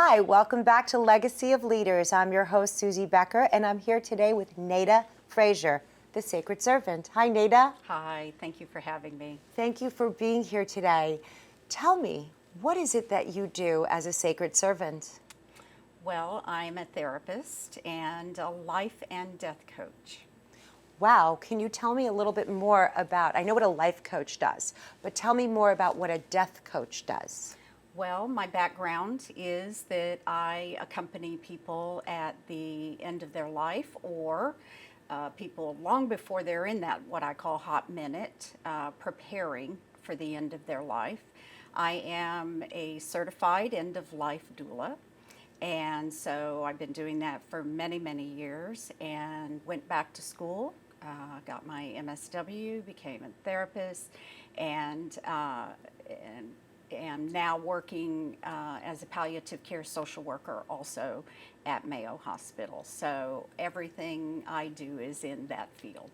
Hi, welcome back to Legacy of Leaders. I'm your host, Suzie Becker, and I'm here today with Nada Frazier, the Sacred Servant. Hi, Nada. Hi, thank you for having me. Thank you for being here today. Tell me, what is it that you do as a Sacred Servant? Well, I'm a therapist and a life and death coach. Wow, can you tell me a little bit more about, I know what a life coach does, but tell me more about what a death coach does. Well, my background is that I accompany people at the end of their life or people long before they're in that what I call hot minute, preparing for the end of their life. I am a certified end of life doula. And so I've been doing that for many, many years and went back to school, got my MSW, became a therapist, and am now working as a palliative care social worker also at Mayo Hospital. So everything I do is in that field.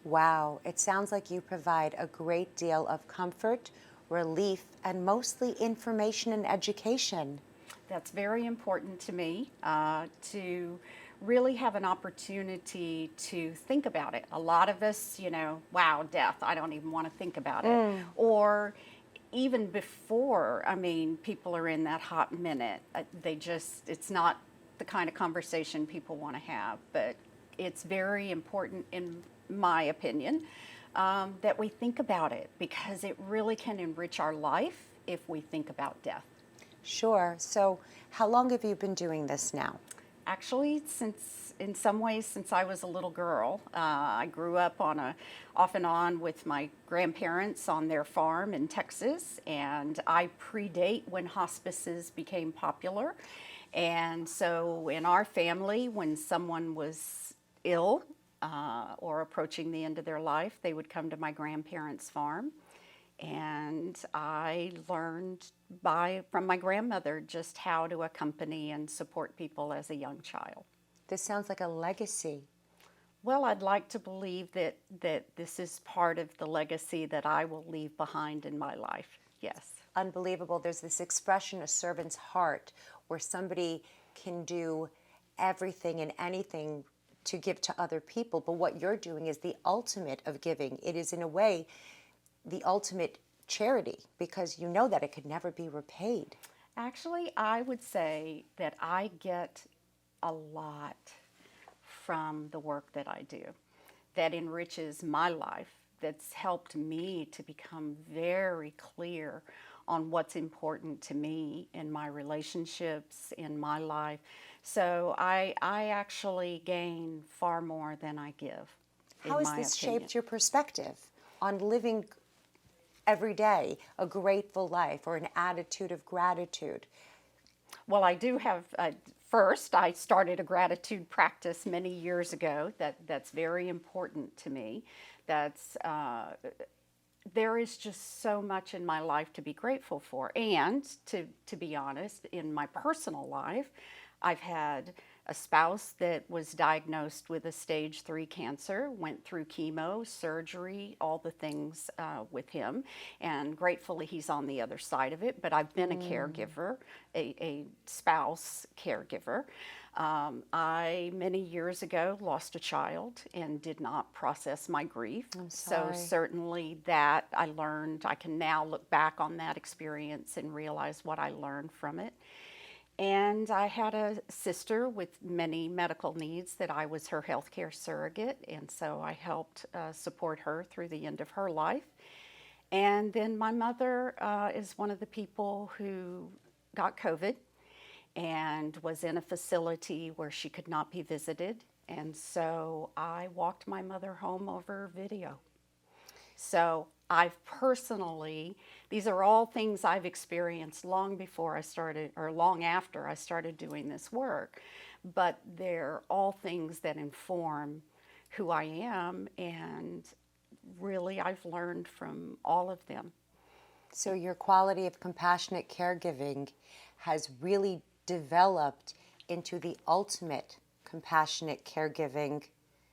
Wow, it sounds like you provide a great deal of comfort, relief, and mostly information and education. That's very important to me, to really have an opportunity to think about it. A lot of us, wow, death, I don't even want to think about it. Or even before, people are in that hot minute. It's not the kind of conversation people want to have, but it's very important, in my opinion, that we think about it because it really can enrich our life if we think about death. Sure. So how long have you been doing this now? Actually, in some ways, since I was a little girl. I grew up off and on with my grandparents on their farm in Texas, and I predate when hospices became popular. And so in our family, when someone was ill or approaching the end of their life, they would come to my grandparents' farm. And I learned from my grandmother just how to accompany and support people as a young child. This sounds like a legacy. Well, I'd like to believe that this is part of the legacy that I will leave behind in my life. Yes. Unbelievable. There's this expression, a servant's heart, where somebody can do everything and anything to give to other people. But what you're doing is the ultimate of giving. It is, in a way, the ultimate charity because you know that it could never be repaid. Actually, I would say that I get a lot from the work that I do that enriches my life, that's helped me to become very clear on what's important to me in my relationships, in my life. So I actually gain far more than I give. How has this shaped your perspective on living every day a grateful life or an attitude of gratitude? Well, I do have, first, I started a gratitude practice many years ago that's very important to me. There is just so much in my life to be grateful for. And to be honest, in my personal life, I've had a spouse that was diagnosed with a stage 3 cancer, went through chemo, surgery, all the things with him, and gratefully he's on the other side of it. But I've been a caregiver, a spouse caregiver. I, many years ago, lost a child and did not process my grief. I'm sorry. So certainly that I learned, I can now look back on that experience and realize what I learned from it. And I had a sister with many medical needs that I was her healthcare surrogate, and so I helped support her through the end of her life. And then my mother is one of the people who got COVID and was in a facility where she could not be visited. And so I walked my mother home over video. So I've personally, these are all things I've experienced long before I started, or long after I started doing this work, but they're all things that inform who I am, and really I've learned from all of them. So your quality of compassionate caregiving has really developed into the ultimate compassionate caregiving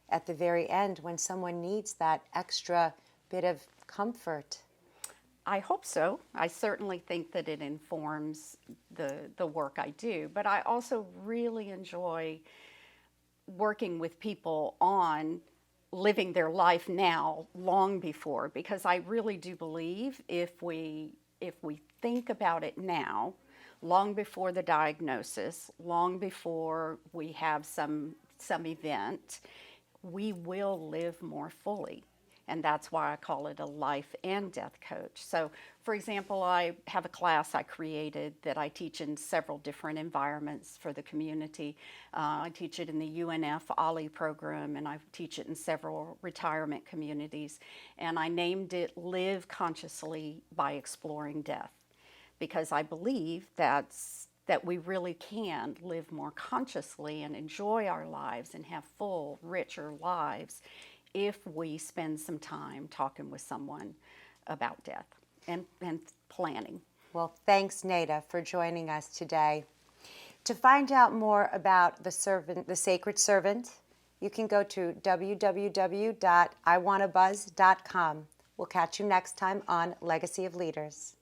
at the very end when someone needs that extra bit of comfort. I hope so. I certainly think that it informs the work I do, but I also really enjoy working with people on living their life now long before, because I really do believe if we think about it now, long before the diagnosis, long before we have some event, we will live more fully. And that's why I call it a life and death coach. So, for example, I have a class I created that I teach in several different environments for the community. I teach it in the UNF OLLI program, and I teach it in several retirement communities. And I named it Live Consciously by Exploring Death, because I believe that we really can live more consciously and enjoy our lives and have full, richer lives if we spend some time talking with someone about death and planning. Well, thanks, Nada, for joining us today. To find out more about the Sacred Servant, you can go to www.iwannabuzz.com. We'll catch you next time on Legacy of Leaders.